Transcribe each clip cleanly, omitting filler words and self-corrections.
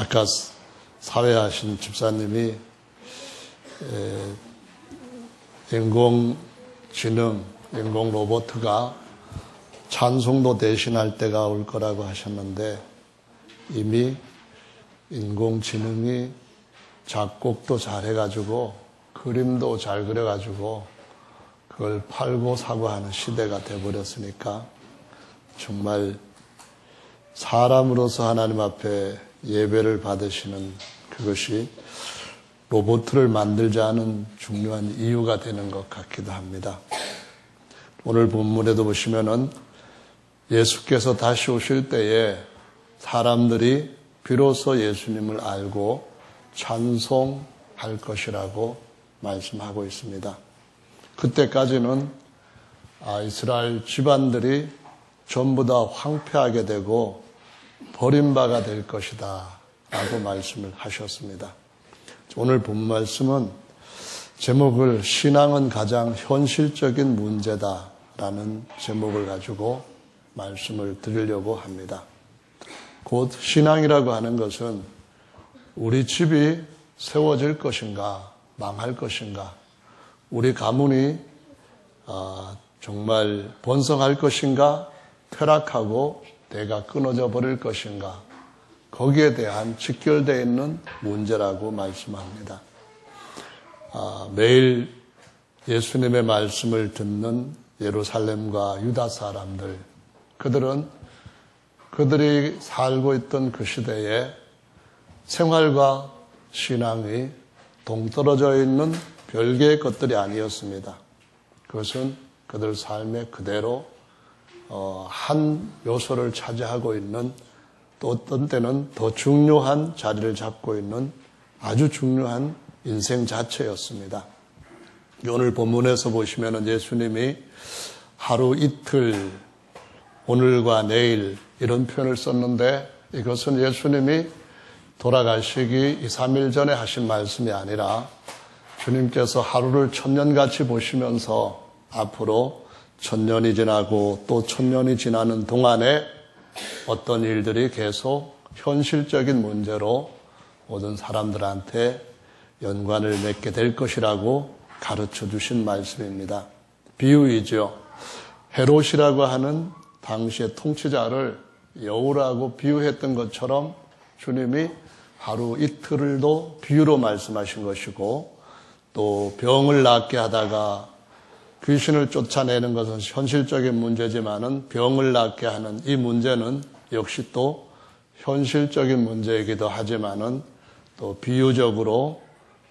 아까 사회하신 집사님이 인공지능, 인공 로봇가 찬송도 대신할 때가 올 거라고 하셨는데 이미 인공지능이 작곡도 잘 해가지고 그림도 잘 그려가지고 그걸 팔고 사고 하는 시대가 돼버렸으니까 정말 사람으로서 하나님 앞에 예배를 받으시는 그것이 로봇을 만들자는 중요한 이유가 되는 것 같기도 합니다. 오늘 본문에도 보시면은 예수께서 다시 오실 때에 사람들이 비로소 예수님을 알고 찬송할 것이라고 말씀하고 있습니다. 그때까지는 이스라엘 집안들이 전부 다 황폐하게 되고 버림바가 될 것이다 라고 말씀을 하셨습니다. 오늘 본 말씀은 제목을 신앙은 가장 현실적인 문제다 라는 제목을 가지고 말씀을 드리려고 합니다. 곧 신앙이라고 하는 것은 우리 집이 세워질 것인가 망할 것인가, 우리 가문이 정말 번성할 것인가 퇴락하고 대가 끊어져 버릴 것인가, 거기에 대한 직결되어 있는 문제라고 말씀합니다. 매일 예수님의 말씀을 듣는 예루살렘과 유다 사람들, 그들이 살고 있던 그 시대에 생활과 신앙이 동떨어져 있는 별개의 것들이 아니었습니다. 그것은 그들 삶의 그대로 한 요소를 차지하고 있는, 또 어떤 때는 더 중요한 자리를 잡고 있는 아주 중요한 인생 자체였습니다. 오늘 본문에서 보시면 예수님이 하루 이틀, 오늘과 내일 이런 표현을 썼는데 이것은 예수님이 돌아가시기 2, 3일 전에 하신 말씀이 아니라 주님께서 하루를 천년같이 보시면서 앞으로 1000년이 지나고 또 1000년이 지나는 동안에 어떤 일들이 계속 현실적인 문제로 모든 사람들한테 연관을 맺게 될 것이라고 가르쳐 주신 말씀입니다. 비유이죠. 헤롯이라고 하는 당시의 통치자를 여우라고 비유했던 것처럼 주님이 하루 이틀도 비유로 말씀하신 것이고, 또 병을 낫게 하다가 귀신을 쫓아내는 것은 현실적인 문제지만은 병을 낫게 하는 이 문제는 역시 또 현실적인 문제이기도 하지만은 또 비유적으로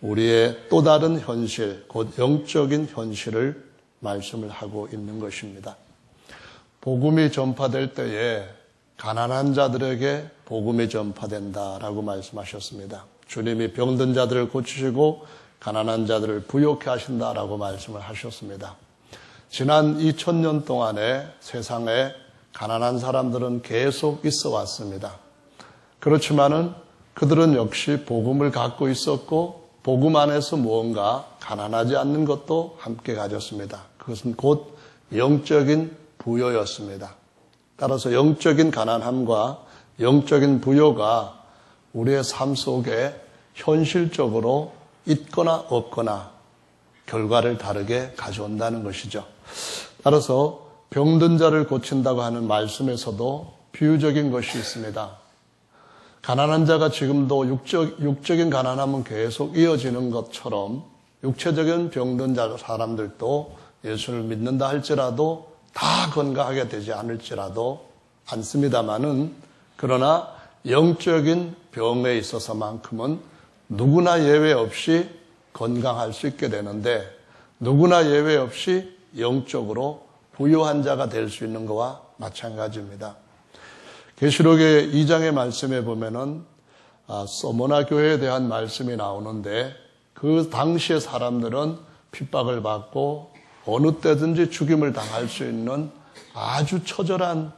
우리의 또 다른 현실, 곧 영적인 현실을 말씀을 하고 있는 것입니다. 복음이 전파될 때에 가난한 자들에게 복음이 전파된다라고 말씀하셨습니다. 주님이 병든 자들을 고치시고 가난한 자들을 부욕해 하신다라고 말씀을 하셨습니다. 지난 2000년 동안에 세상에 가난한 사람들은 계속 있어 왔습니다. 그렇지만은 그들은 역시 복음을 갖고 있었고 복음 안에서 무언가 가난하지 않는 것도 함께 가졌습니다. 그것은 곧 영적인 부여였습니다. 따라서 영적인 가난함과 영적인 부여가 우리의 삶 속에 현실적으로 있거나 없거나 결과를 다르게 가져온다는 것이죠. 따라서 병든 자를 고친다고 하는 말씀에서도 비유적인 것이 있습니다. 가난한 자가 지금도 육적인 가난함은 계속 이어지는 것처럼 육체적인 병든 사람들도 예수를 믿는다 할지라도 다 건강하게 되지 않습니다만은, 그러나 영적인 병에 있어서만큼은 누구나 예외 없이 건강할 수 있게 되는데, 누구나 예외 없이 영적으로 부유한 자가 될 수 있는 것과 마찬가지입니다. 계시록의 2장의 말씀에 보면은 서머나 교회에 대한 말씀이 나오는데, 그 당시의 사람들은 핍박을 받고 어느 때든지 죽임을 당할 수 있는 아주 처절한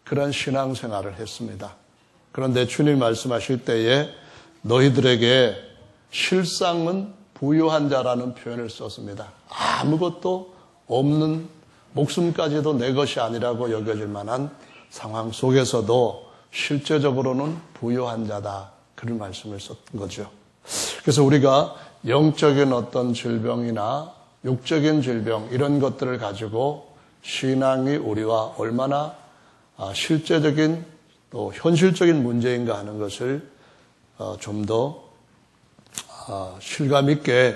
그런 신앙생활을 했습니다. 그런데 주님 말씀하실 때에 너희들에게 실상은 부유한 자라는 표현을 썼습니다. 아무것도 없는, 목숨까지도 내 것이 아니라고 여겨질 만한 상황 속에서도 실제적으로는 부유한 자다. 그런 말씀을 썼던 거죠. 그래서 우리가 영적인 어떤 질병이나 육적인 질병 이런 것들을 가지고 신앙이 우리와 얼마나 실제적인 또 현실적인 문제인가 하는 것을 좀 더 실감 있게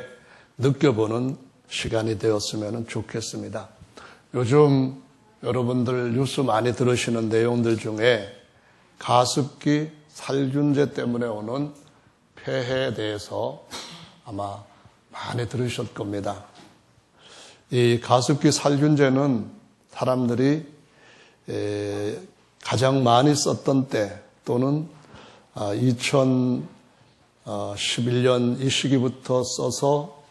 느껴보는 시간이 되었으면 좋겠습니다. 요즘 여러분들 뉴스 많이 들으시는 내용들 중에 가습기 살균제 때문에 오는 폐해에 대해서 아마 많이 들으실 겁니다. 이 가습기 살균제는 사람들이 가장 많이 썼던 때 또는 2011년 이 시기부터 써서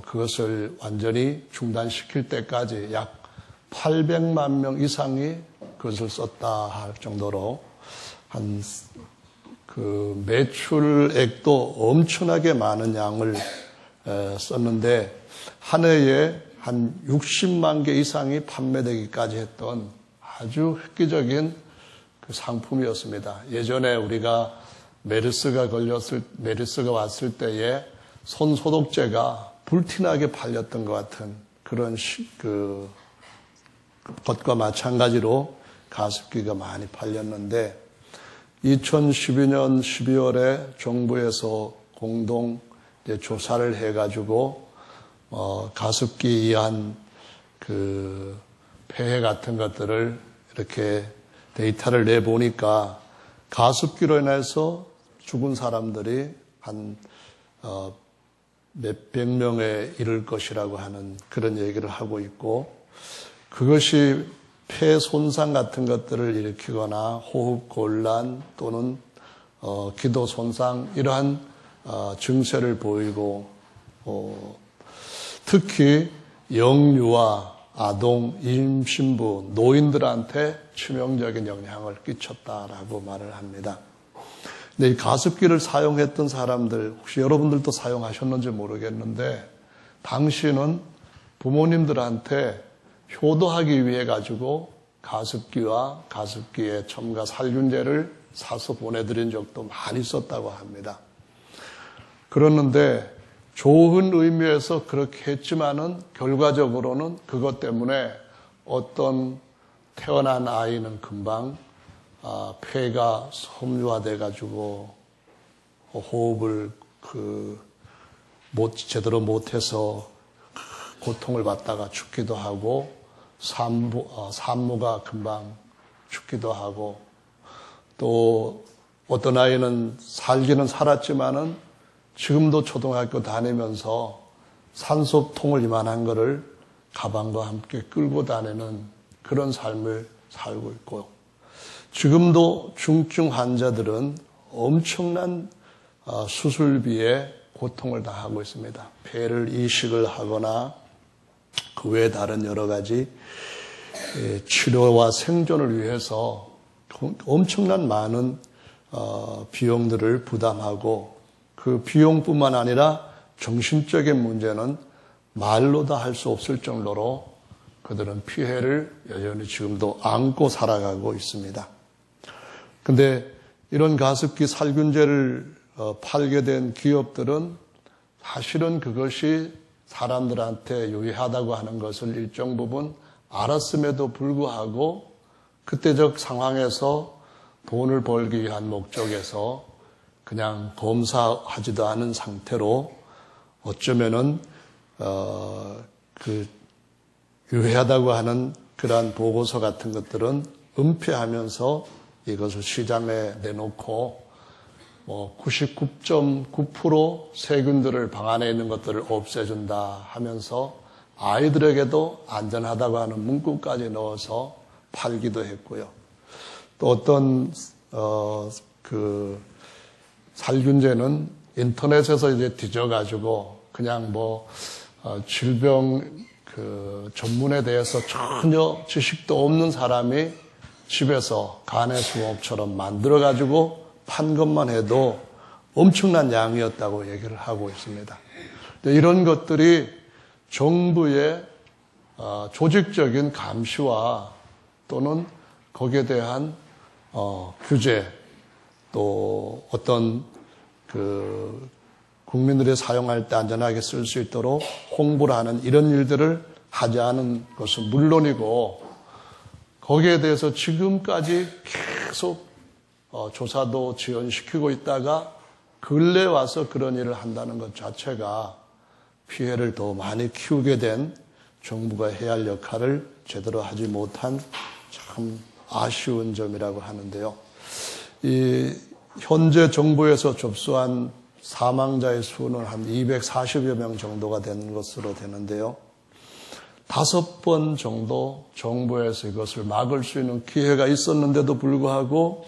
그것을 완전히 중단시킬 때까지 약 800만 명 이상이 그것을 썼다 할 정도로 그 매출액도 엄청나게 많은 양을 썼는데 한 해에 한 60만 개 이상이 판매되기까지 했던 아주 획기적인 그 상품이었습니다. 예전에 우리가 메르스가 왔을 때에 손 소독제가 불티나게 팔렸던 것 같은 그런 것과 마찬가지로 가습기가 많이 팔렸는데 2012년 12월에 정부에서 공동 조사를 해가지고 가습기에 의한 그 폐해 같은 것들을 이렇게 데이터를 내보니까 가습기로 인해서 죽은 사람들이 한 몇백 명에 이를 것이라고 하는 그런 얘기를 하고 있고 그것이 폐 손상 같은 것들을 일으키거나 호흡 곤란 또는 기도 손상 이러한 증세를 보이고 특히 영유아, 아동, 임신부, 노인들한테 치명적인 영향을 끼쳤다라고 말을 합니다. 근데 이 가습기를 사용했던 사람들 혹시 여러분들도 사용하셨는지 모르겠는데 당시는 부모님들한테 효도하기 위해 가지고 가습기와 가습기에 첨가 살균제를 사서 보내드린 적도 많이 있었다고 합니다. 그랬는데 좋은 의미에서 그렇게 했지만은 결과적으로는 그것 때문에 어떤 태어난 아이는 금방 폐가 섬유화돼 가지고 호흡을 제대로 못해서 고통을 받다가 죽기도 하고 산모가 금방 죽기도 하고 또 어떤 아이는 살기는 살았지만은 지금도 초등학교 다니면서 산소통을 이만한 거를 가방과 함께 끌고 다니는 그런 삶을 살고 있고 지금도 중증 환자들은 엄청난 수술비에 고통을 당하고 있습니다. 폐를 이식을 하거나 그 외에 다른 여러 가지 치료와 생존을 위해서 엄청난 많은 비용들을 부담하고 그 비용뿐만 아니라 정신적인 문제는 말로 다 할 수 없을 정도로 그들은 피해를 여전히 지금도 안고 살아가고 있습니다. 근데 이런 가습기 살균제를 팔게 된 기업들은 사실은 그것이 사람들한테 유해하다고 하는 것을 일정 부분 알았음에도 불구하고 그때적 상황에서 돈을 벌기 위한 목적에서 그냥 검사하지도 않은 상태로 어쩌면은 유해하다고 하는 그러한 보고서 같은 것들은 은폐하면서 이것을 시장에 내놓고 99.9% 세균들을 방 안에 있는 것들을 없애준다 하면서 아이들에게도 안전하다고 하는 문구까지 넣어서 팔기도 했고요. 또 어떤 살균제는 인터넷에서 이제 뒤져가지고 그냥 질병 전문에 대해서 전혀 지식도 없는 사람이 집에서 간의 수업처럼 만들어가지고 판 것만 해도 엄청난 양이었다고 얘기를 하고 있습니다. 이런 것들이 정부의 조직적인 감시와 또는 거기에 대한 규제 또 어떤 국민들이 사용할 때 안전하게 쓸 수 있도록 홍보를 하는 이런 일들을 하지 않은 것은 물론이고, 거기에 대해서 지금까지 계속 조사도 지연시키고 있다가 근래 와서 그런 일을 한다는 것 자체가 피해를 더 많이 키우게 된 정부가 해야 할 역할을 제대로 하지 못한 참 아쉬운 점이라고 하는데요. 이 현재 정부에서 접수한 사망자의 수는 한 240여 명 정도가 되는 것으로 되는데요. 5번 정도 정부에서 이것을 막을 수 있는 기회가 있었는데도 불구하고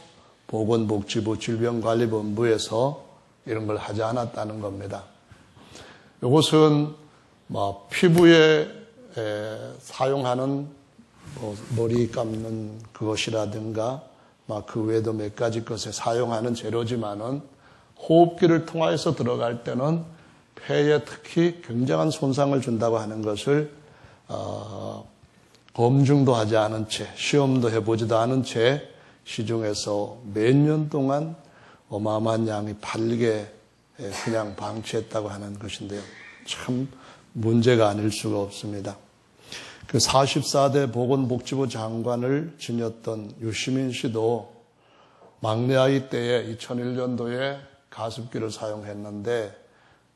보건복지부 질병관리본부에서 이런 걸 하지 않았다는 겁니다. 이것은 피부에 사용하는 머리 감는 그것이라든가 그 외에도 몇 가지 것에 사용하는 재료지만은 호흡기를 통해서 들어갈 때는 폐에 특히 굉장한 손상을 준다고 하는 것을 검증도 하지 않은 채, 시험도 해보지도 않은 채 시중에서 몇 년 동안 어마어마한 양이 팔리게 그냥 방치했다고 하는 것인데요. 참 문제가 아닐 수가 없습니다. 그 44대 보건복지부 장관을 지녔던 유시민 씨도 막내 아이 때에 2001년도에 가습기를 사용했는데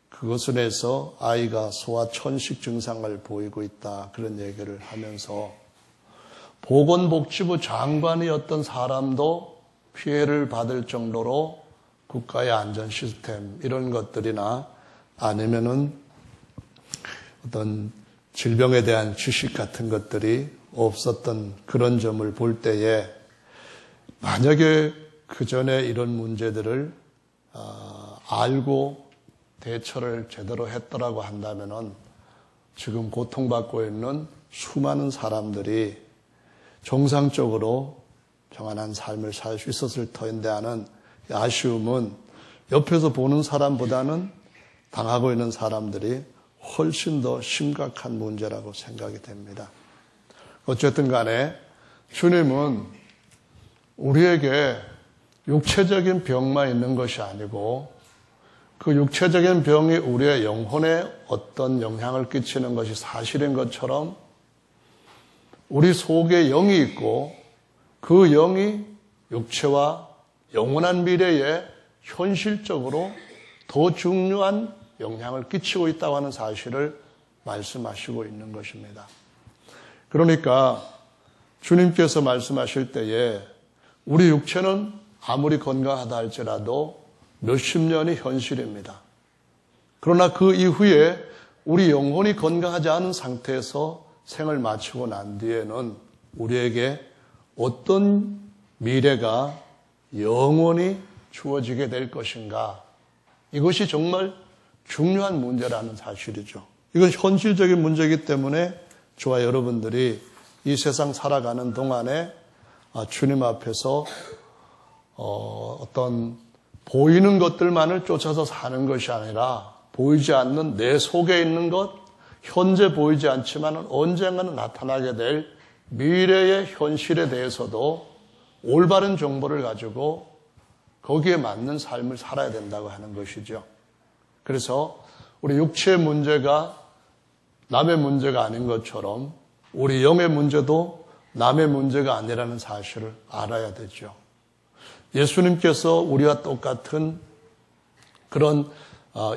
그것을 해서 아이가 소아천식 증상을 보이고 있다, 그런 얘기를 하면서 보건복지부 장관이었던 사람도 피해를 받을 정도로 국가의 안전 시스템 이런 것들이나 아니면은 어떤 질병에 대한 지식 같은 것들이 없었던 그런 점을 볼 때에, 만약에 그 전에 이런 문제들을 알고 대처를 제대로 했더라고 한다면은 지금 고통받고 있는 수많은 사람들이 정상적으로 평안한 삶을 살 수 있었을 터인데 하는 아쉬움은 옆에서 보는 사람보다는 당하고 있는 사람들이 훨씬 더 심각한 문제라고 생각이 됩니다. 어쨌든 간에 주님은 우리에게 육체적인 병만 있는 것이 아니고 그 육체적인 병이 우리의 영혼에 어떤 영향을 끼치는 것이 사실인 것처럼 우리 속에 영이 있고 그 영이 육체와 영원한 미래에 현실적으로 더 중요한 영향을 끼치고 있다고 하는 사실을 말씀하시고 있는 것입니다. 그러니까 주님께서 말씀하실 때에 우리 육체는 아무리 건강하다 할지라도 몇십 년이 현실입니다. 그러나 그 이후에 우리 영혼이 건강하지 않은 상태에서 생을 마치고 난 뒤에는 우리에게 어떤 미래가 영원히 주어지게 될 것인가, 이것이 정말 중요한 문제라는 사실이죠. 이건 현실적인 문제이기 때문에 저와 여러분들이 이 세상 살아가는 동안에 주님 앞에서 어떤 보이는 것들만을 쫓아서 사는 것이 아니라 보이지 않는 내 속에 있는 것, 현재 보이지 않지만 언젠가는 나타나게 될 미래의 현실에 대해서도 올바른 정보를 가지고 거기에 맞는 삶을 살아야 된다고 하는 것이죠. 그래서 우리 육체의 문제가 남의 문제가 아닌 것처럼 우리 영의 문제도 남의 문제가 아니라는 사실을 알아야 되죠. 예수님께서 우리와 똑같은 그런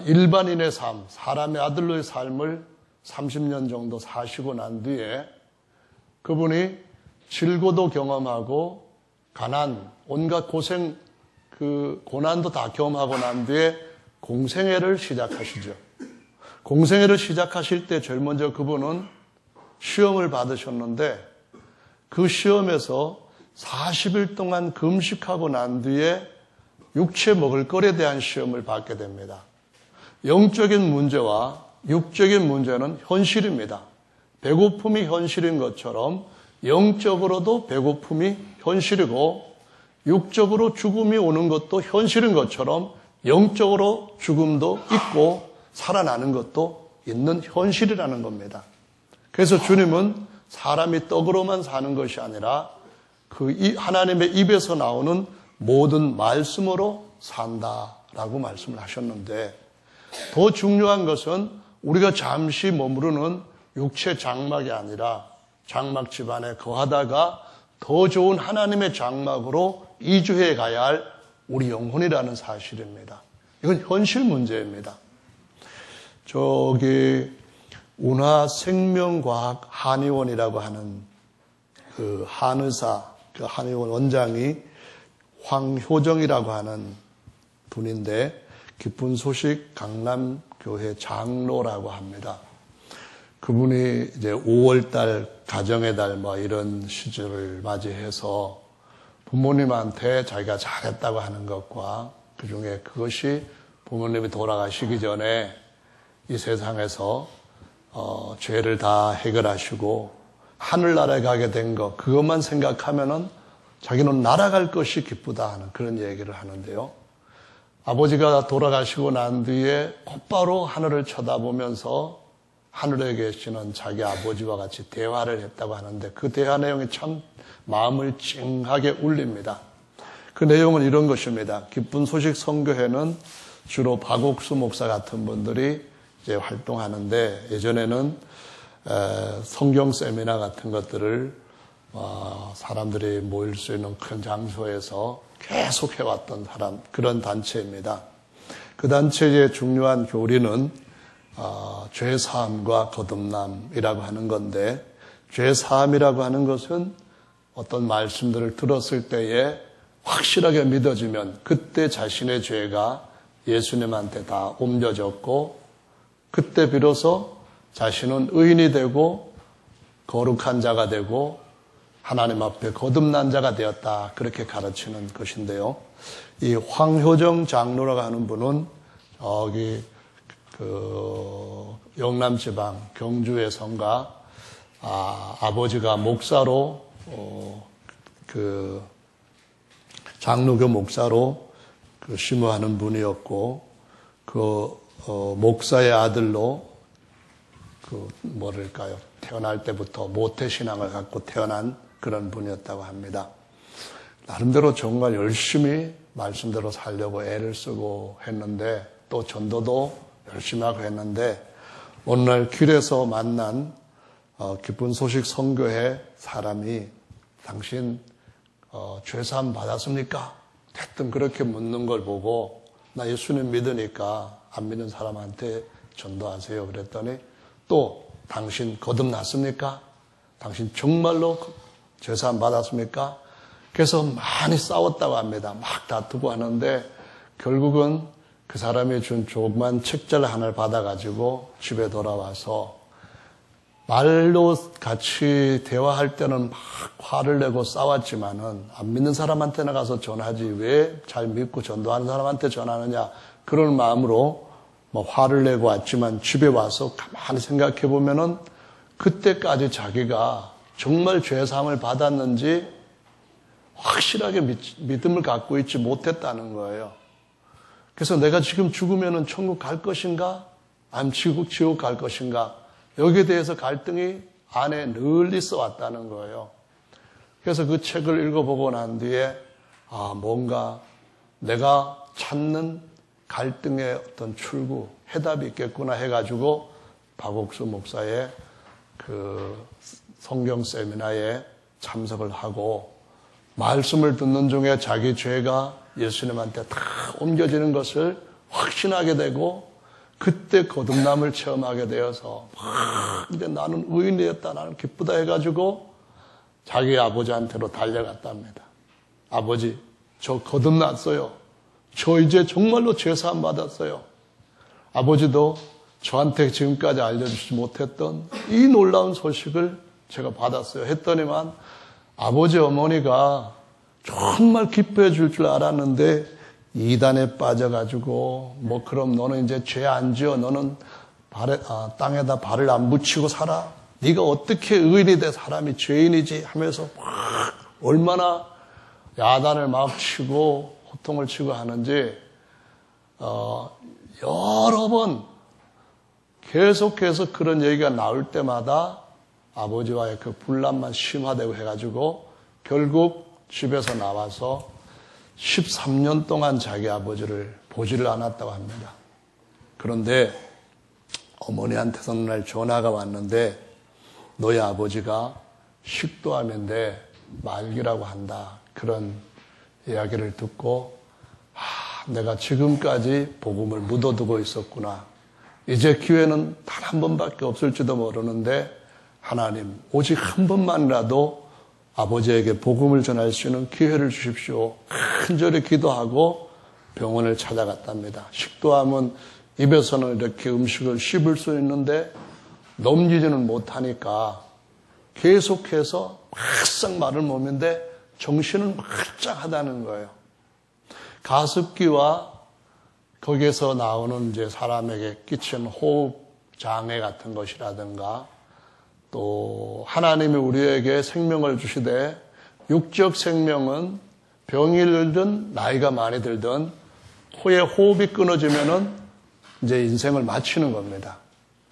일반인의 삶, 사람의 아들로의 삶을 30년 정도 사시고 난 뒤에 그분이 질고도 경험하고 가난, 온갖 고생, 그 고난도 다 경험하고 난 뒤에 공생애를 시작하시죠. 공생애를 시작하실 때 제일 먼저 그분은 시험을 받으셨는데 그 시험에서 40일 동안 금식하고 난 뒤에 육체 먹을 것에 대한 시험을 받게 됩니다. 영적인 문제와 육적인 문제는 현실입니다. 배고픔이 현실인 것처럼 영적으로도 배고픔이 현실이고 육적으로 죽음이 오는 것도 현실인 것처럼 영적으로 죽음도 있고 살아나는 것도 있는 현실이라는 겁니다. 그래서 주님은 사람이 떡으로만 사는 것이 아니라 그 하나님의 입에서 나오는 모든 말씀으로 산다라고 말씀을 하셨는데, 더 중요한 것은 우리가 잠시 머무르는 육체 장막이 아니라 장막 집안에 거하다가 더 좋은 하나님의 장막으로 이주해 가야 할 우리 영혼이라는 사실입니다. 이건 현실 문제입니다. 저기 운하생명과학 한의원이라고 하는 그 한의사, 그 한의원 원장이 황효정이라고 하는 분인데, 기쁜 소식 강남교회 장로라고 합니다. 그분이 이제 5월달 가정의 달 뭐 이런 시절을 맞이해서 부모님한테 자기가 잘했다고 하는 것과 그중에 그것이 부모님이 돌아가시기 전에 이 세상에서 죄를 다 해결하시고 하늘나라에 가게 된 것, 그것만 생각하면은 자기는 날아갈 것이 기쁘다 하는 그런 얘기를 하는데요. 아버지가 돌아가시고 난 뒤에 곧바로 하늘을 쳐다보면서 하늘에 계시는 자기 아버지와 같이 대화를 했다고 하는데, 그 대화 내용이 참 마음을 찡하게 울립니다. 그 내용은 이런 것입니다. 기쁜 소식 선교회는 주로 박옥수 목사 같은 분들이 이제 활동하는데, 예전에는 성경 세미나 같은 것들을 사람들이 모일 수 있는 큰 장소에서 계속 해왔던 그런 단체입니다. 그 단체의 중요한 교리는 죄사함과 거듭남이라고 하는 건데, 죄사함이라고 하는 것은 어떤 말씀들을 들었을 때에 확실하게 믿어지면 그때 자신의 죄가 예수님한테 다 옮겨졌고, 그때 비로소 자신은 의인이 되고 거룩한 자가 되고 하나님 앞에 거듭난 자가 되었다, 그렇게 가르치는 것인데요. 이 황효정 장로라고 하는 분은 여기 영남지방 경주의 성가 아버지가 목사로 장로교 목사로 심우하는 분이었고, 목사의 아들로 태어날 때부터 모태신앙을 갖고 태어난 그런 분이었다고 합니다. 나름대로 정말 열심히 말씀대로 살려고 애를 쓰고 했는데, 또 전도도 열심히 하고 했는데, 어느 날 길에서 만난 기쁜 소식 선교회 사람이 당신 죄사함 받았습니까? 대뜸 그렇게 묻는 걸 보고, 나 예수님 믿으니까 안 믿는 사람한테 전도하세요 그랬더니, 또 당신 거듭났습니까? 당신 정말로 죄사함 받았습니까? 그래서 많이 싸웠다고 합니다. 막 다투고 하는데, 결국은 그 사람이 준 조그만 책자를 하나를 받아가지고 집에 돌아와서 말로 같이 대화할 때는 막 화를 내고 싸웠지만은 안 믿는 사람한테나 가서 전하지 왜 잘 믿고 전도하는 사람한테 전하느냐, 그런 마음으로 화를 내고 왔지만 집에 와서 가만히 생각해 보면은 그때까지 자기가 정말 죄사함을 받았는지 확실하게 믿음을 갖고 있지 못했다는 거예요. 그래서 내가 지금 죽으면은 천국 갈 것인가? 아니면 지옥 갈 것인가? 여기에 대해서 갈등이 안에 늘 있어 왔다는 거예요. 그래서 그 책을 읽어보고 난 뒤에 뭔가 내가 찾는 갈등의 어떤 출구, 해답이 있겠구나 해가지고 박옥수 목사의 그 성경 세미나에 참석을 하고, 말씀을 듣는 중에 자기 죄가 예수님한테 다 옮겨지는 것을 확신하게 되고, 그때 거듭남을 체험하게 되어서 근데 나는 의인이 되었다, 나는 기쁘다 해가지고 자기 아버지한테로 달려갔답니다. 아버지, 저 거듭났어요. 저 이제 정말로 죄사함 받았어요. 아버지도 저한테 지금까지 알려주지 못했던 이 놀라운 소식을 제가 받았어요. 했더니만 아버지 어머니가 정말 기뻐해 줄 줄 알았는데 이단에 빠져가지고 그럼 너는 이제 죄 안 지어, 너는 땅에다 발을 안 붙이고 살아, 네가 어떻게 의인이 돼, 사람이 죄인이지 하면서 막 얼마나 야단을 막 치고 호통을 치고 하는지 여러 번 계속해서 그런 얘기가 나올 때마다 아버지와의 그 분란만 심화되고 해가지고 결국 집에서 나와서 13년 동안 자기 아버지를 보지를 않았다고 합니다. 그런데 어머니한테서 어느 날 전화가 왔는데 너희 아버지가 식도암인데 말기라고 한다. 그런 이야기를 듣고 내가 지금까지 복음을 묻어두고 있었구나. 이제 기회는 단 한 번밖에 없을지도 모르는데 하나님 오직 한 번만이라도 아버지에게 복음을 전할 수 있는 기회를 주십시오. 간절히 기도하고 병원을 찾아갔답니다. 식도암은 입에서는 이렇게 음식을 씹을 수 있는데 넘기지는 못하니까 계속해서 바싹 마른 몸인데 정신은 말짱하다는 거예요. 가습기와 거기에서 나오는 이제 사람에게 끼치는 호흡 장애 같은 것이라든가 또 하나님이 우리에게 생명을 주시되 육적 생명은 병이 들든 나이가 많이 들든 코에 호흡이 끊어지면은 이제 인생을 마치는 겁니다.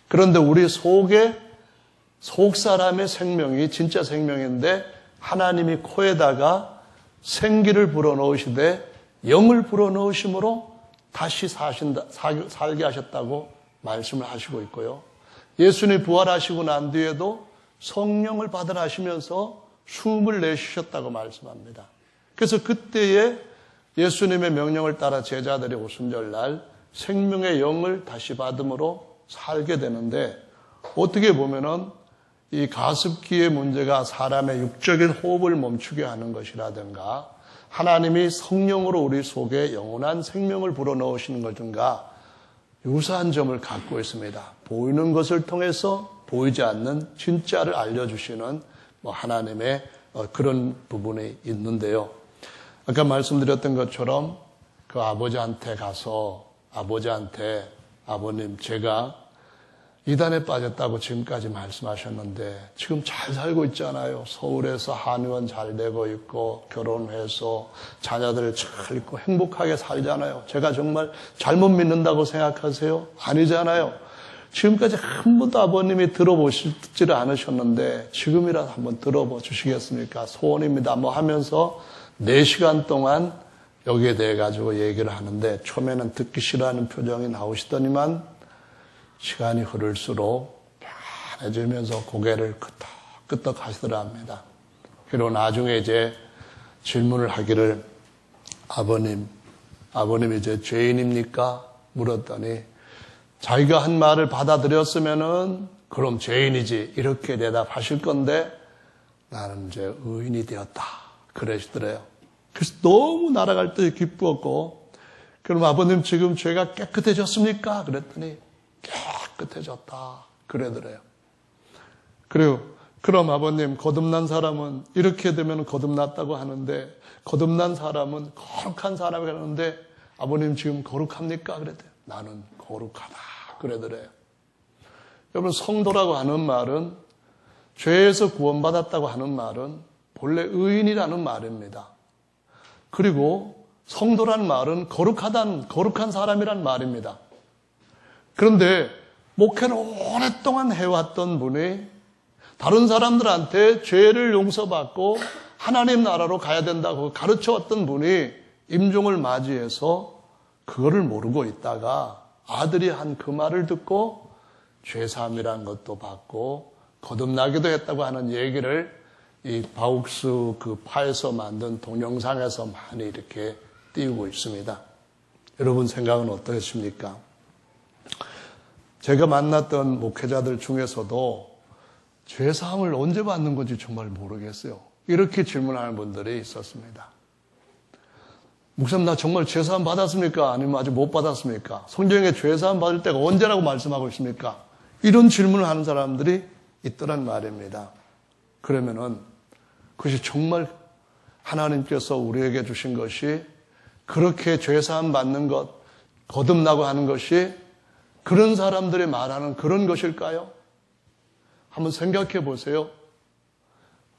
그런데 우리 속 사람의 생명이 진짜 생명인데 하나님이 코에다가 생기를 불어넣으시되 영을 불어넣으심으로 다시 살게 하셨다고 말씀을 하시고 있고요. 예수님이 부활하시고 난 뒤에도 성령을 받으라 하시면서 숨을 내쉬셨다고 말씀합니다. 그래서 그때에 예수님의 명령을 따라 제자들이 오순절날 생명의 영을 다시 받음으로 살게 되는데 어떻게 보면은 이 가습기의 문제가 사람의 육적인 호흡을 멈추게 하는 것이라든가 하나님이 성령으로 우리 속에 영원한 생명을 불어넣으시는 것인가 유사한 점을 갖고 있습니다. 보이는 것을 통해서 보이지 않는 진짜를 알려주시는 하나님의 그런 부분이 있는데요. 아까 말씀드렸던 것처럼 그 아버지한테 가서 아버님 제가 이단에 빠졌다고 지금까지 말씀하셨는데 지금 잘 살고 있잖아요. 서울에서 한의원 잘 되고 있고 결혼해서 자녀들 잘 있고 행복하게 살잖아요. 제가 정말 잘못 믿는다고 생각하세요? 아니잖아요. 지금까지 한 번도 아버님이 들어보시지를 않으셨는데 지금이라도 한번 들어봐 주시겠습니까? 소원입니다. 하면서 4시간 동안 여기에 대해 가지고 얘기를 하는데 처음에는 듣기 싫어하는 표정이 나오시더니만 시간이 흐를수록 편해지면서 고개를 끄덕끄덕 하시더라 합니다. 그리고 나중에 이제 질문을 하기를 아버님 이제 죄인입니까? 물었더니 자기가 한 말을 받아들였으면은 그럼 죄인이지 이렇게 대답하실 건데 나는 이제 의인이 되었다 그러시더래요. 그래서 너무 날아갈 때 기쁘었고 그럼 아버님 지금 죄가 깨끗해졌습니까? 그랬더니 깨끗해졌다 그러더래요. 그리고 그럼 아버님 거듭난 사람은 이렇게 되면 거듭났다고 하는데 거듭난 사람은 거룩한 사람이라는데 아버님 지금 거룩합니까? 그랬대요. 나는 거룩하다 그러더래요. 여러분 성도라고 하는 말은 죄에서 구원받았다고 하는 말은 본래 의인이라는 말입니다. 그리고 성도란 말은 거룩한 사람이란 말입니다. 그런데 목회를 오랫동안 해왔던 분이 다른 사람들한테 죄를 용서받고 하나님 나라로 가야 된다고 가르쳐왔던 분이 임종을 맞이해서 그거를 모르고 있다가 아들이 한 그 말을 듣고 죄사함이라는 것도 받고 거듭나기도 했다고 하는 얘기를 이 바욱스 그 파에서 만든 동영상에서 많이 이렇게 띄우고 있습니다. 여러분 생각은 어떠십니까? 제가 만났던 목회자들 중에서도 죄사함을 언제 받는 건지 정말 모르겠어요. 이렇게 질문하는 분들이 있었습니다. 목사님 나 정말 죄사함 받았습니까? 아니면 아직 못 받았습니까? 성경에 죄사함 받을 때가 언제라고 말씀하고 있습니까? 이런 질문을 하는 사람들이 있더란 말입니다. 그러면은 그것이 정말 하나님께서 우리에게 주신 것이 그렇게 죄사함 받는 것, 거듭나고 하는 것이 그런 사람들이 말하는 그런 것일까요? 한번 생각해 보세요.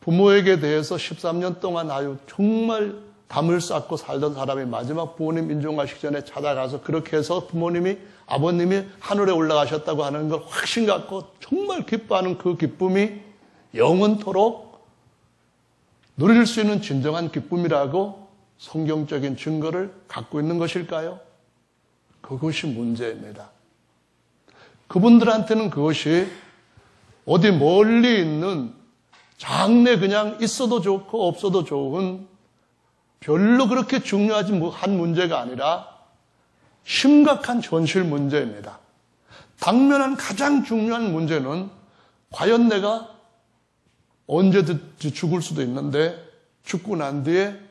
부모에게 대해서 13년 동안 아유 정말 담을 쌓고 살던 사람이 마지막 부모님 임종하시기 전에 찾아가서 그렇게 해서 아버님이 하늘에 올라가셨다고 하는 걸 확신 갖고 정말 기뻐하는 그 기쁨이 영원토록 누릴 수 있는 진정한 기쁨이라고 성경적인 증거를 갖고 있는 것일까요? 그것이 문제입니다. 그분들한테는 그것이 어디 멀리 있는 장래 그냥 있어도 좋고 없어도 좋은 별로 그렇게 중요하지 한 문제가 아니라 심각한 현실 문제입니다. 당면한 가장 중요한 문제는 과연 내가 언제든지 죽을 수도 있는데 죽고 난 뒤에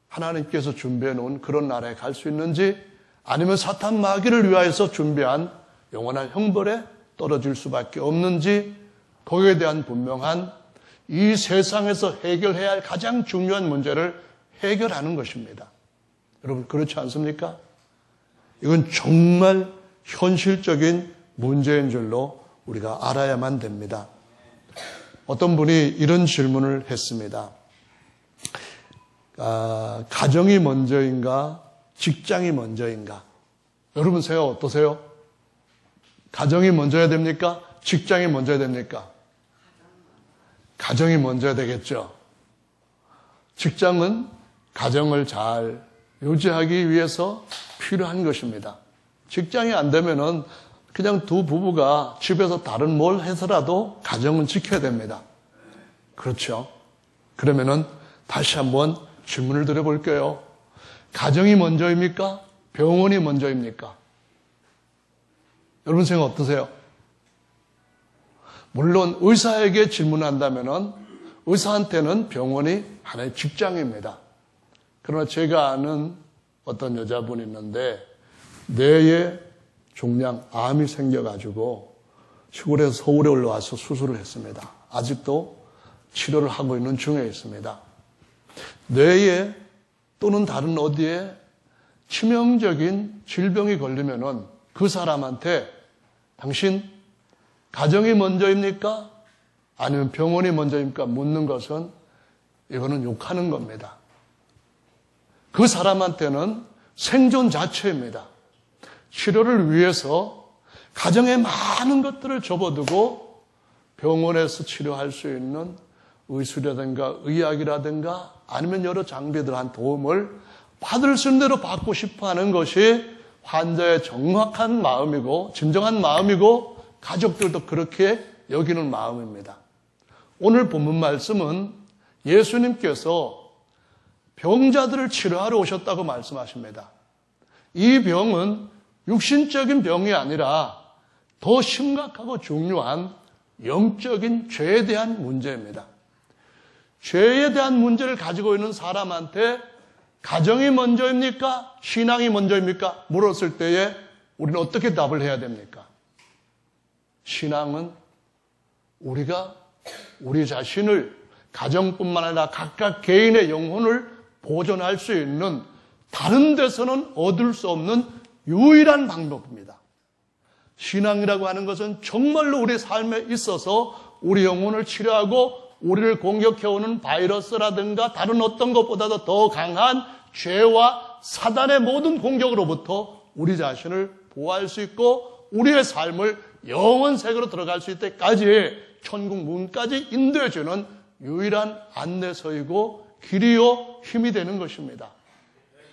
하나님께서 준비해 놓은 그런 나라에 갈 수 있는지 아니면 사탄 마귀를 위하여서 준비한 영원한 형벌에 떨어질 수밖에 없는지 거기에 대한 분명한 이 세상에서 해결해야 할 가장 중요한 문제를 해결하는 것입니다. 여러분 그렇지 않습니까? 이건 정말 현실적인 문제인 줄로 우리가 알아야만 됩니다. 어떤 분이 이런 질문을 했습니다. 가정이 먼저인가 직장이 먼저인가? 여러분 생각 어떠세요? 가정이 먼저야 됩니까? 직장이 먼저야 됩니까? 가정이 먼저야 되겠죠. 직장은 가정을 잘 유지하기 위해서 필요한 것입니다. 직장이 안 되면은 그냥 두 부부가 집에서 다른 뭘 해서라도 가정은 지켜야 됩니다. 그렇죠? 그러면은 다시 한번 질문을 드려볼게요. 가정이 먼저입니까? 병원이 먼저입니까? 여러분 생각 어떠세요? 물론 의사에게 질문한다면은 의사한테는 병원이 하나의 직장입니다. 그러나 제가 아는 어떤 여자분이 있는데 뇌에 종양 암이 생겨가지고 시골에서 서울에 올라와서 수술을 했습니다. 아직도 치료를 하고 있는 중에 있습니다. 뇌에 또는 다른 어디에 치명적인 질병이 걸리면은 그 사람한테 당신 가정이 먼저입니까? 아니면 병원이 먼저입니까? 묻는 것은 이거는 욕하는 겁니다. 그 사람한테는 생존 자체입니다. 치료를 위해서 가정에 많은 것들을 접어두고 병원에서 치료할 수 있는 의술이라든가 의학이라든가 아니면 여러 장비들한 도움을 받을 수 있는 대로 받고 싶어 하는 것이 환자의 정확한 마음이고 진정한 마음이고 가족들도 그렇게 여기는 마음입니다. 오늘 본문 말씀은 예수님께서 병자들을 치료하러 오셨다고 말씀하십니다. 이 병은 육신적인 병이 아니라 더 심각하고 중요한 영적인 죄에 대한 문제입니다. 죄에 대한 문제를 가지고 있는 사람한테 가정이 먼저입니까? 신앙이 먼저입니까? 물었을 때에 우리는 어떻게 답을 해야 됩니까? 신앙은 우리가 우리 자신을 가정뿐만 아니라 각각 개인의 영혼을 보존할 수 있는 다른 데서는 얻을 수 없는 유일한 방법입니다. 신앙이라고 하는 것은 정말로 우리 삶에 있어서 우리 영혼을 치료하고 우리를 공격해오는 바이러스라든가 다른 어떤 것보다도 더 강한 죄와 사단의 모든 공격으로부터 우리 자신을 보호할 수 있고 우리의 삶을 영원 세계로 들어갈 수 있을 때까지 천국 문까지 인도해주는 유일한 안내서이고 길이요 힘이 되는 것입니다.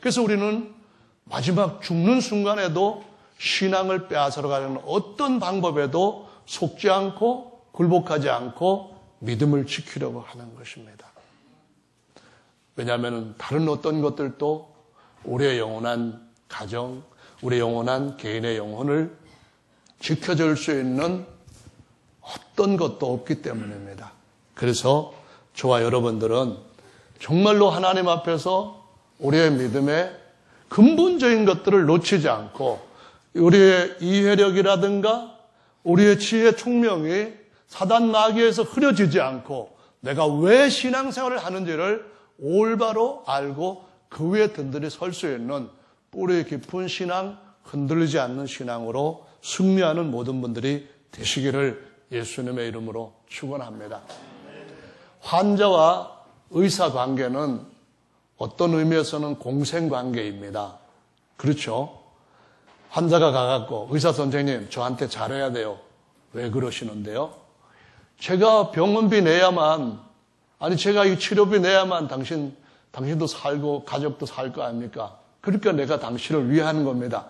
그래서 우리는 마지막 죽는 순간에도 신앙을 빼앗으러 가는 어떤 방법에도 속지 않고 굴복하지 않고 믿음을 지키려고 하는 것입니다. 왜냐하면 다른 어떤 것들도 우리의 영원한 가정, 우리의 영원한 개인의 영혼을 지켜줄 수 있는 어떤 것도 없기 때문입니다. 그래서 저와 여러분들은 정말로 하나님 앞에서 우리의 믿음의 근본적인 것들을 놓치지 않고 우리의 이해력이라든가 우리의 지혜 총명이 사단 마귀에서 흐려지지 않고 내가 왜 신앙생활을 하는지를 올바로 알고 그 위에 든든히 설 수 있는 뿌리 깊은 신앙, 흔들리지 않는 신앙으로 승리하는 모든 분들이 되시기를 예수님의 이름으로 축원합니다. 환자와 의사 관계는 어떤 의미에서는 공생관계입니다. 그렇죠? 환자가 가갖고 의사 선생님 저한테 잘해야 돼요. 왜 그러시는데요? 제가 병원비 내야만 아니 제가 이 치료비 내야만 당신 당신도 살고 가족도 살 거 아닙니까? 그러니까 내가 당신을 위하는 겁니다.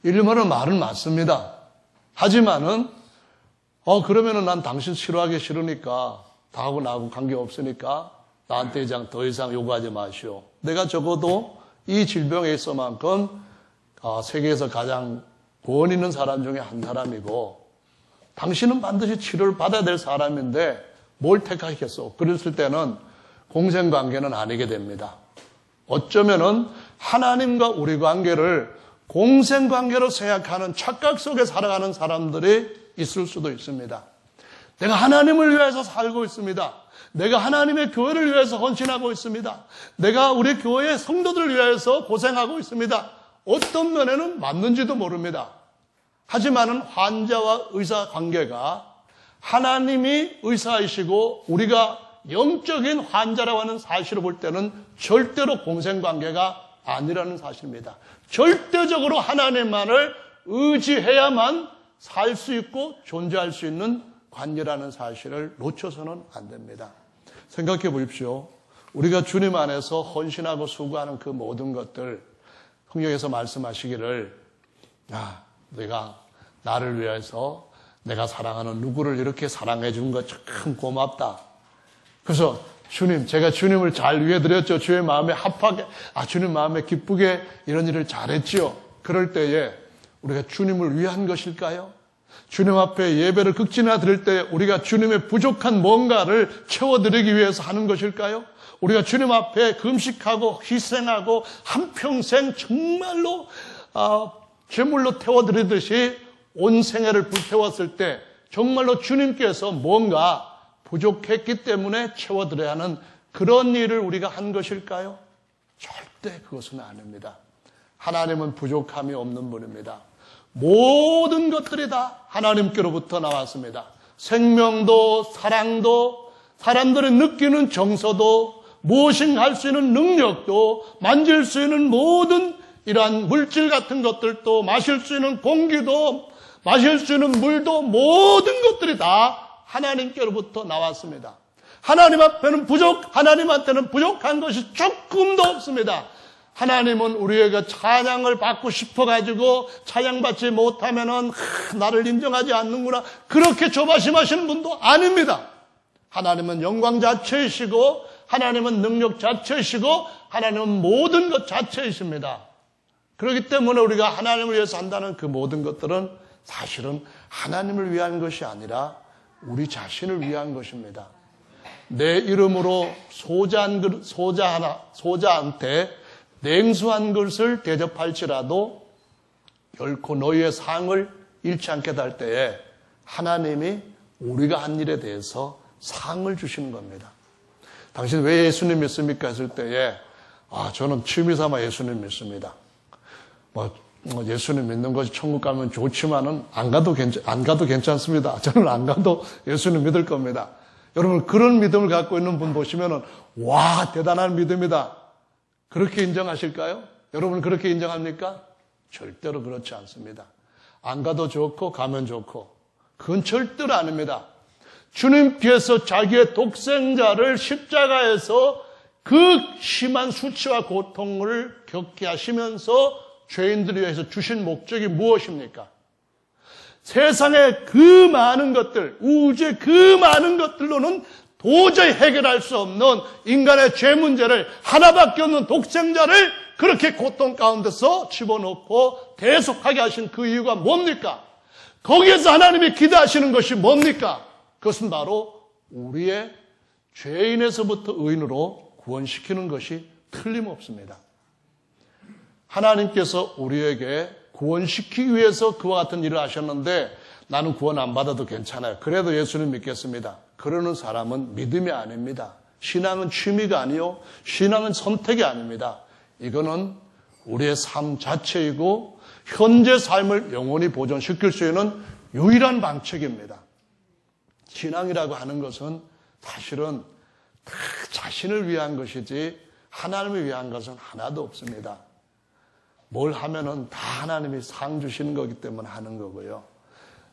이러면은 말은 맞습니다. 하지만은 그러면은 난 당신 싫어하기 싫으니까 다하고 나하고 관계없으니까 나한테 더 이상 요구하지 마시오. 내가 적어도 이 질병에 있어만큼 세계에서 가장 권 있는 사람 중에 한 사람이고 당신은 반드시 치료를 받아야 될 사람인데 뭘 택하겠소? 그랬을 때는 공생관계는 아니게 됩니다. 어쩌면은 하나님과 우리 관계를 공생관계로 생각하는 착각 속에 살아가는 사람들이 있을 수도 있습니다. 내가 하나님을 위해서 살고 있습니다. 내가 하나님의 교회를 위해서 헌신하고 있습니다. 내가 우리 교회의 성도들을 위해서 고생하고 있습니다. 어떤 면에는 맞는지도 모릅니다. 하지만은 환자와 의사 관계가 하나님이 의사이시고 우리가 영적인 환자라고 하는 사실을 볼 때는 절대로 공생관계가 아니라는 사실입니다. 절대적으로 하나님만을 의지해야만 살 수 있고 존재할 수 있는 관계라는 사실을 놓쳐서는 안 됩니다. 생각해 보십시오. 우리가 주님 안에서 헌신하고 수고하는 그 모든 것들, 성경에서 말씀하시기를 내가 나를 위해서 내가 사랑하는 누구를 이렇게 사랑해 준 것 참 고맙다. 그래서 주님, 제가 주님을 잘 위해드렸죠. 주의 마음에 합하게, 주님 마음에 기쁘게 이런 일을 잘했지요. 그럴 때에 우리가 주님을 위한 것일까요? 주님 앞에 예배를 극진하 드릴 때 우리가 주님의 부족한 뭔가를 채워드리기 위해서 하는 것일까요? 우리가 주님 앞에 금식하고 희생하고 한평생 정말로 제물로 태워드리듯이 온 생애를 불태웠을 때 정말로 주님께서 뭔가 부족했기 때문에 채워드려야 하는 그런 일을 우리가 한 것일까요? 절대 그것은 아닙니다. 하나님은 부족함이 없는 분입니다. 모든 것들이 다 하나님께로부터 나왔습니다. 생명도 사랑도 사람들이 느끼는 정서도 무엇인가 할 수 있는 능력도 만질 수 있는 모든 이러한 물질 같은 것들도 마실 수 있는 공기도 마실 수 있는 물도 모든 것들이 다 하나님께로부터 나왔습니다. 하나님 앞에는 하나님한테는 부족한 것이 조금도 없습니다. 하나님은 우리에게 찬양을 받고 싶어가지고 찬양받지 못하면은 나를 인정하지 않는구나 그렇게 조바심하시는 분도 아닙니다. 하나님은 영광 자체이시고 하나님은 능력 자체이시고 하나님은 모든 것 자체이십니다. 그렇기 때문에 우리가 하나님을 위해서 한다는 그 모든 것들은 사실은 하나님을 위한 것이 아니라 우리 자신을 위한 것입니다. 내 이름으로 소자한테 냉수한 것을 대접할지라도 결코 너희의 상을 잃지 않게 할 때에 하나님이 우리가 한 일에 대해서 상을 주시는 겁니다. 당신 왜 예수님 믿습니까? 했을 때에 저는 취미삼아 예수님 믿습니다. 예수님 믿는 것이 천국 가면 좋지만은 안 가도 괜찮습니다. 저는 안 가도 예수님 믿을 겁니다. 여러분 그런 믿음을 갖고 있는 분 보시면은 와 대단한 믿음이다. 그렇게 인정하실까요? 여러분 그렇게 인정합니까? 절대로 그렇지 않습니다. 안 가도 좋고 가면 좋고 그건 절대로 아닙니다. 주님께서 자기의 독생자를 십자가에서 그 심한 수치와 고통을 겪게 하시면서 죄인들을 위해서 주신 목적이 무엇입니까? 세상의 그 많은 것들, 우주의 그 많은 것들로는 도저히 해결할 수 없는 인간의 죄 문제를 하나밖에 없는 독생자를 그렇게 고통 가운데서 집어넣고 대속하게 하신 그 이유가 뭡니까? 거기에서 하나님이 기대하시는 것이 뭡니까? 그것은 바로 우리의 죄인에서부터 의인으로 구원시키는 것이 틀림없습니다. 하나님께서 우리에게 구원시키기 위해서 그와 같은 일을 하셨는데 나는 구원 안 받아도 괜찮아요. 그래도 예수님 믿겠습니다. 그러는 사람은 믿음이 아닙니다. 신앙은 취미가 아니요. 신앙은 선택이 아닙니다. 이거는 우리의 삶 자체이고 현재 삶을 영원히 보존시킬 수 있는 유일한 방책입니다. 신앙이라고 하는 것은 사실은 다 자신을 위한 것이지 하나님을 위한 것은 하나도 없습니다. 뭘 하면은 다 하나님이 상 주시는 거기 때문에 하는 거고요.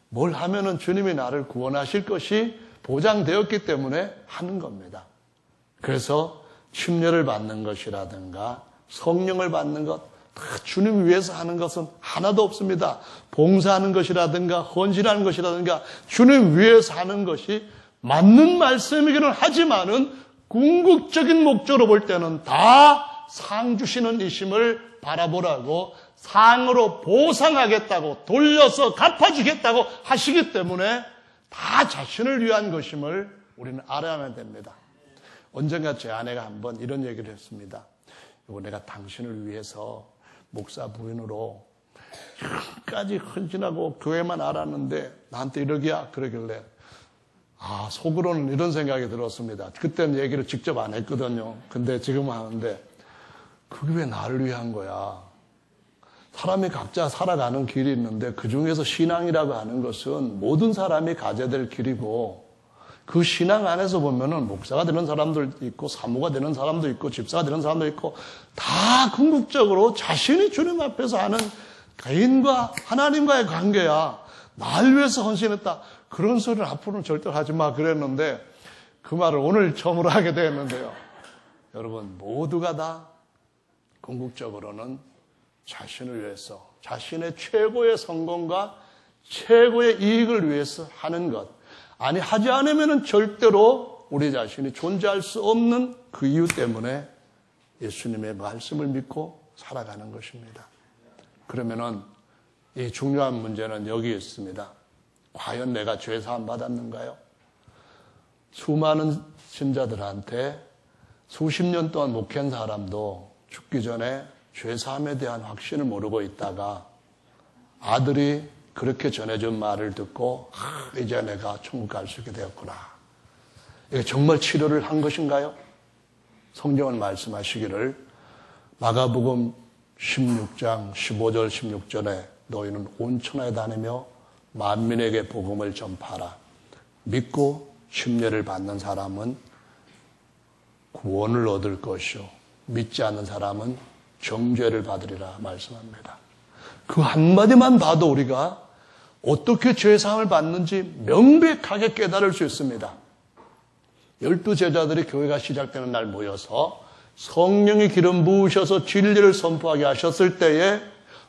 뭘 하면은 주님이 나를 구원하실 것이 보장되었기 때문에 하는 겁니다. 그래서 침례를 받는 것이라든가 성령을 받는 것, 다 주님 위해서 하는 것은 하나도 없습니다. 봉사하는 것이라든가 헌신하는 것이라든가 주님 위해서 하는 것이 맞는 말씀이기는 하지만은 궁극적인 목적으로 볼 때는 다 상 주시는 이심을 바라보라고 상으로 보상하겠다고 돌려서 갚아주겠다고 하시기 때문에 다 자신을 위한 것임을 우리는 알아야 됩니다. 언젠가 제 아내가 한번 이런 얘기를 했습니다. 이거 내가 당신을 위해서 목사 부인으로 지금까지 헌신하고 교회만 알았는데 나한테 이러기야 그러길래 속으로는 이런 생각이 들었습니다. 그때는 얘기를 직접 안 했거든요. 근데 지금 하는데 그게 왜 나를 위한 거야? 사람이 각자 살아가는 길이 있는데 그중에서 신앙이라고 하는 것은 모든 사람이 가져야 될 길이고 그 신앙 안에서 보면은 목사가 되는 사람도 있고 사모가 되는 사람도 있고 집사가 되는 사람도 있고 다 궁극적으로 자신이 주님 앞에서 하는 개인과 하나님과의 관계야. 날 위해서 헌신했다. 그런 소리를 앞으로는 절대 하지 마 그랬는데 그 말을 오늘 처음으로 하게 되었는데요. 여러분 모두가 다 궁극적으로는 자신을 위해서 자신의 최고의 성공과 최고의 이익을 위해서 하는 것. 아니 하지 않으면 절대로 우리 자신이 존재할 수 없는 그 이유 때문에 예수님의 말씀을 믿고 살아가는 것입니다. 그러면은 이 중요한 문제는 여기 있습니다. 과연 내가 죄사함 받았는가요? 수많은 신자들한테 수십 년 동안 목회한 사람도 죽기 전에 죄사함에 대한 확신을 모르고 있다가 아들이 그렇게 전해준 말을 듣고 이제 내가 천국 갈 수 있게 되었구나. 이게 정말 치료를 한 것인가요? 성경은 말씀하시기를 마가복음 16장 15절 16절에 너희는 온 천하에 다니며 만민에게 복음을 전파하라. 믿고 침례를 받는 사람은 구원을 얻을 것이요 믿지 않는 사람은 정죄를 받으리라 말씀합니다. 그 한마디만 봐도 우리가 어떻게 죄사함을 받는지 명백하게 깨달을 수 있습니다. 12제자들이 교회가 시작되는 날 모여서 성령의 기름 부으셔서 진리를 선포하게 하셨을 때에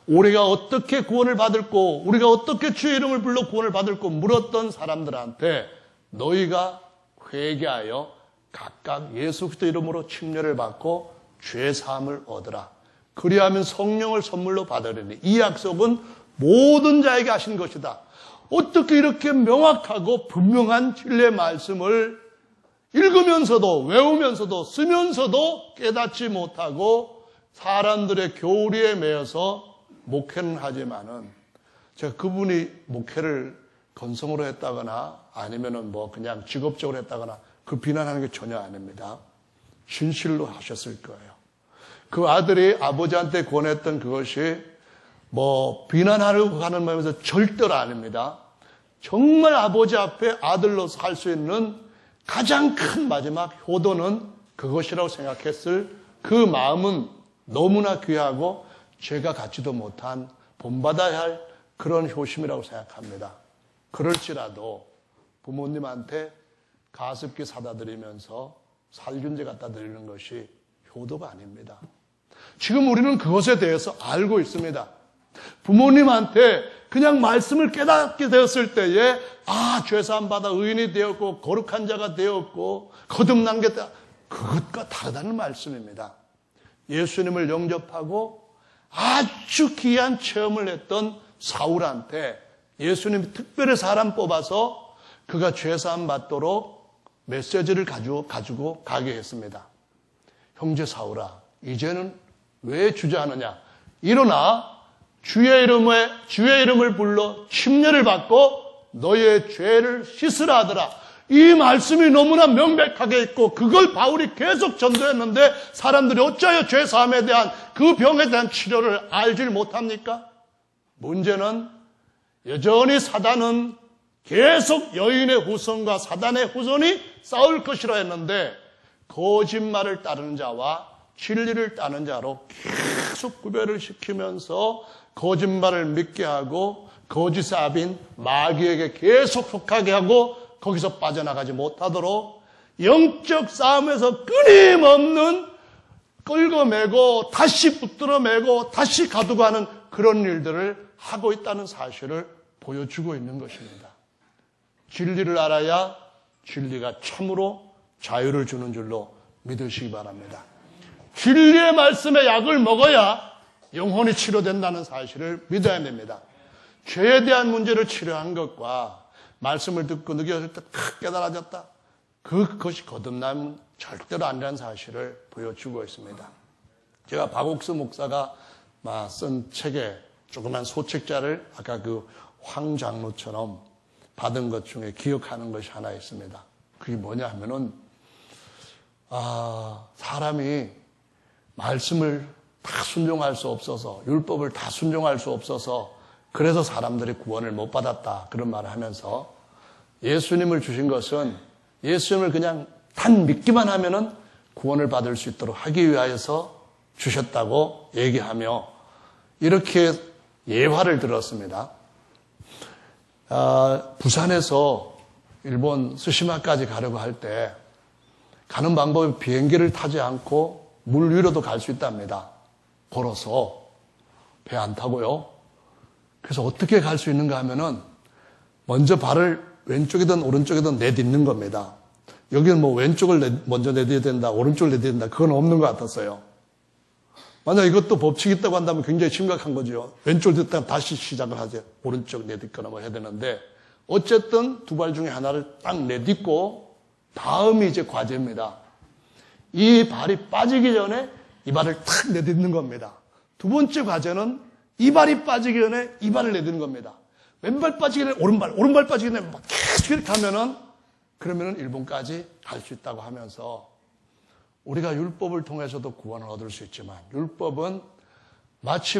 우리가 어떻게 구원을 받을고 우리가 어떻게 주의 이름을 불러 구원을 받을고 물었던 사람들한테 너희가 회개하여 각각 예수 그리스도 이름으로 침례를 받고 죄사함을 얻으라. 그리하면 성령을 선물로 받으리니 이 약속은 모든 자에게 하신 것이다. 어떻게 이렇게 명확하고 분명한 진리의 말씀을 읽으면서도 외우면서도 쓰면서도 깨닫지 못하고 사람들의 교리에 매여서 목회는 하지만은 제가 그분이 목회를 건성으로 했다거나 아니면은 그냥 직업적으로 했다거나 그 비난하는 게 전혀 아닙니다. 진실로 하셨을 거예요. 그 아들이 아버지한테 권했던 그것이 비난하려고 하는 마음에서 절대로 아닙니다. 정말 아버지 앞에 아들로서 할 수 있는 가장 큰 마지막 효도는 그것이라고 생각했을 그 마음은 너무나 귀하고 제가 갖지도 못한 본받아야 할 그런 효심이라고 생각합니다. 그럴지라도 부모님한테 가습기 사다 드리면서 살균제 갖다 드리는 것이 효도가 아닙니다. 지금 우리는 그것에 대해서 알고 있습니다. 부모님한테 그냥 말씀을 깨닫게 되었을 때에 죄사함 받아 의인이 되었고 거룩한 자가 되었고 거듭난 게 그것과 다르다는 말씀입니다. 예수님을 영접하고 아주 귀한 체험을 했던 사울한테 예수님이 특별히 사람 뽑아서 그가 죄사함 받도록 메시지를 가지고 가게 했습니다. 형제 사울아, 이제는 왜 주저하느냐? 일어나 주의 이름을 불러 침례를 받고 너의 죄를 씻으라 하더라. 이 말씀이 너무나 명백하게 있고 그걸 바울이 계속 전도했는데 사람들이 어찌하여 죄사함에 대한 그 병에 대한 치료를 알질 못합니까? 문제는 여전히 사단은 계속 여인의 후손과 사단의 후손이 싸울 것이라 했는데 거짓말을 따르는 자와 진리를 따르는 자로 계속 구별을 시키면서 거짓말을 믿게 하고 거짓의 압인 마귀에게 계속 속하게 하고 거기서 빠져나가지 못하도록 영적 싸움에서 끊임없는 끌고 매고 다시 붙들어 매고 다시 가두고 하는 그런 일들을 하고 있다는 사실을 보여주고 있는 것입니다. 진리를 알아야 진리가 참으로 자유를 주는 줄로 믿으시기 바랍니다. 진리의 말씀에 약을 먹어야 영혼이 치료된다는 사실을 믿어야 됩니다. 죄에 대한 문제를 치료한 것과 말씀을 듣고 느꼈을 때 탁 깨달아졌다. 그것이 거듭남은 절대로 아니라는 사실을 보여주고 있습니다. 제가 박옥수 목사가 쓴 책에 조그만 소책자를 아까 그 황 장로처럼 받은 것 중에 기억하는 것이 하나 있습니다. 그게 뭐냐 하면은, 사람이 말씀을 다 순종할 수 없어서, 율법을 다 순종할 수 없어서, 그래서 사람들이 구원을 못 받았다. 그런 말을 하면서 예수님을 주신 것은 예수님을 그냥 단 믿기만 하면은 구원을 받을 수 있도록 하기 위하여서 주셨다고 얘기하며 이렇게 예화를 들었습니다. 부산에서 일본 스시마까지 가려고 할 때 가는 방법이 비행기를 타지 않고 물 위로도 갈 수 있답니다. 걸어서 배 안 타고요. 그래서 어떻게 갈 수 있는가 하면은 먼저 발을 왼쪽이든 오른쪽이든 내딛는 겁니다. 여기는 뭐 왼쪽을 먼저 내딛어야 된다, 오른쪽을 내딛어야 된다. 그건 없는 것 같았어요. 만약 이것도 법칙이 있다고 한다면 굉장히 심각한 거죠. 왼쪽을 딛다가 다시 시작을 하죠. 오른쪽 내딛거나 뭐 해야 되는데 어쨌든 두 발 중에 하나를 딱 내딛고 다음이 이제 과제입니다. 이 발이 빠지기 전에 이 발을 탁 내딛는 겁니다. 두 번째 과제는 이 발이 빠지기 전에 이 발을 내딛는 겁니다. 왼발 빠지기 전에 오른발 빠지기 전에 막 계속 이렇게 하면은 그러면은 일본까지 갈 수 있다고 하면서 우리가 율법을 통해서도 구원을 얻을 수 있지만 율법은 마치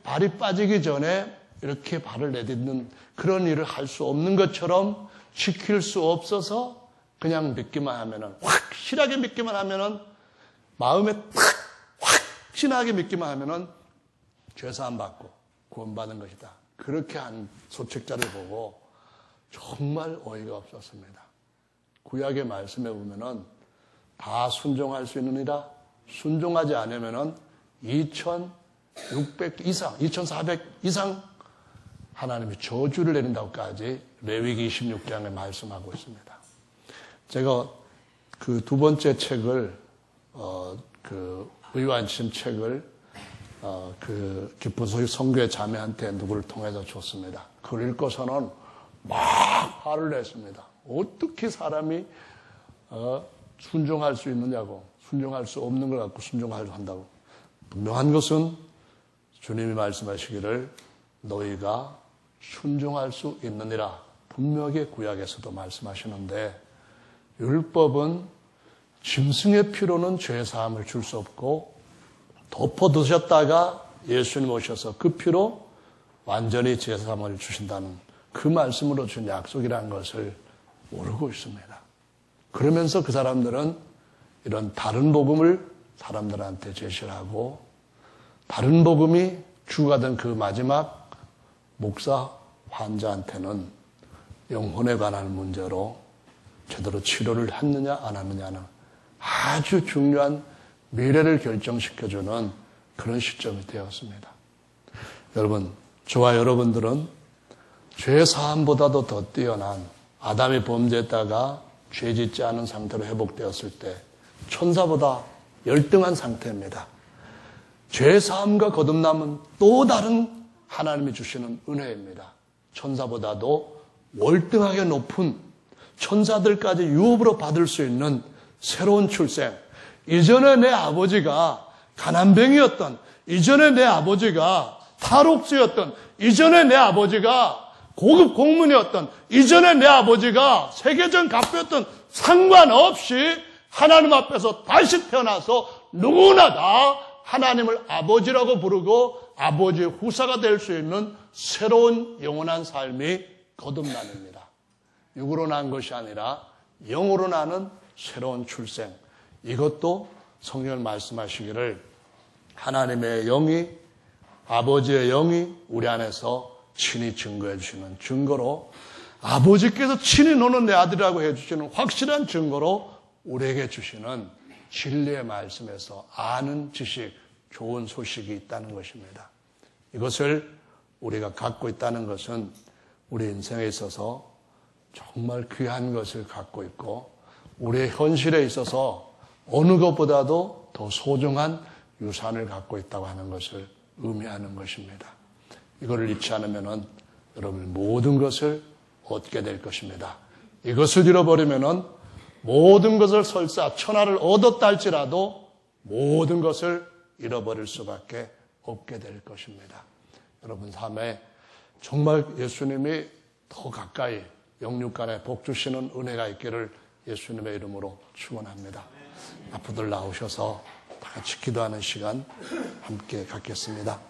발이 빠지기 전에 이렇게 발을 내딛는 그런 일을 할 수 없는 것처럼 지킬 수 없어서 그냥 믿기만 하면은 확실하게 믿기만 하면은 마음에 확신하게 믿기만 하면은 죄사함 받고 구원받은 것이다. 그렇게 한 소책자를 보고 정말 어이가 없었습니다. 구약의 말씀에 보면은 다 순종할 수 있느니라 순종하지 않으면은 2600 이상, 2400 이상 하나님이 저주를 내린다고까지 레위기 26장에 말씀하고 있습니다. 제가 그 두 번째 책을 그 의완심 책을 그 기쁜 소식 선교회 자매한테 누구를 통해서 줬습니다. 그걸 읽고서는 막 화를 냈습니다. 어떻게 사람이 순종할 수 있느냐고, 순종할 수 없는 걸 갖고 순종하려고 한다고. 분명한 것은 주님이 말씀하시기를 너희가 순종할 수 있느니라 분명하게 구약에서도 말씀하시는데 율법은 짐승의 피로는 죄사함을 줄 수 없고 덮어두셨다가 예수님 오셔서 그 피로 완전히 죄사함을 주신다는 그 말씀으로 준 약속이라는 것을 모르고 있습니다. 그러면서 그 사람들은 이런 다른 복음을 사람들한테 제시를 하고 다른 복음이 주가 된 그 마지막 목사 환자한테는 영혼에 관한 문제로 제대로 치료를 했느냐 안 했느냐는 아주 중요한 미래를 결정시켜주는 그런 시점이 되었습니다. 여러분, 저와 여러분들은 죄 사함보다도 더 뛰어난 아담이 범죄했다가 죄 짓지 않은 상태로 회복되었을 때 천사보다 열등한 상태입니다. 죄 사함과 거듭남은 또 다른 하나님이 주시는 은혜입니다. 천사보다도 월등하게 높은 천사들까지 유업으로 받을 수 있는 새로운 출생. 이전에 내 아버지가 가난뱅이였던, 이전에 내 아버지가 탈옥수였던, 이전에 내 아버지가 고급 공무원이었던, 이전에 내 아버지가 세계적 갑부였던 상관없이 하나님 앞에서 다시 태어나서 누구나 다 하나님을 아버지라고 부르고 아버지의 후사가 될 수 있는 새로운 영원한 삶이 거듭남입니다. 육으로 난 것이 아니라 영으로 나는 새로운 출생. 이것도 성경을 말씀하시기를 하나님의 영이 아버지의 영이 우리 안에서 친히 증거해 주시는 증거로 아버지께서 친히 너는 내 아들이라고 해주시는 확실한 증거로 우리에게 주시는 진리의 말씀에서 아는 지식, 좋은 소식이 있다는 것입니다. 이것을 우리가 갖고 있다는 것은 우리 인생에 있어서 정말 귀한 것을 갖고 있고 우리의 현실에 있어서 어느 것보다도 더 소중한 유산을 갖고 있다고 하는 것을 의미하는 것입니다. 이거를 잊지 않으면 여러분 모든 것을 얻게 될 것입니다. 이것을 잃어버리면 모든 것을 설사 천하를 얻었다 할지라도 모든 것을 잃어버릴 수밖에 없게 될 것입니다. 여러분 삶에 정말 예수님이 더 가까이 영육간에 복 주시는 은혜가 있기를 예수님의 이름으로 축원합니다. 앞으로 나오셔서 다 같이 기도하는 시간 함께 갖겠습니다.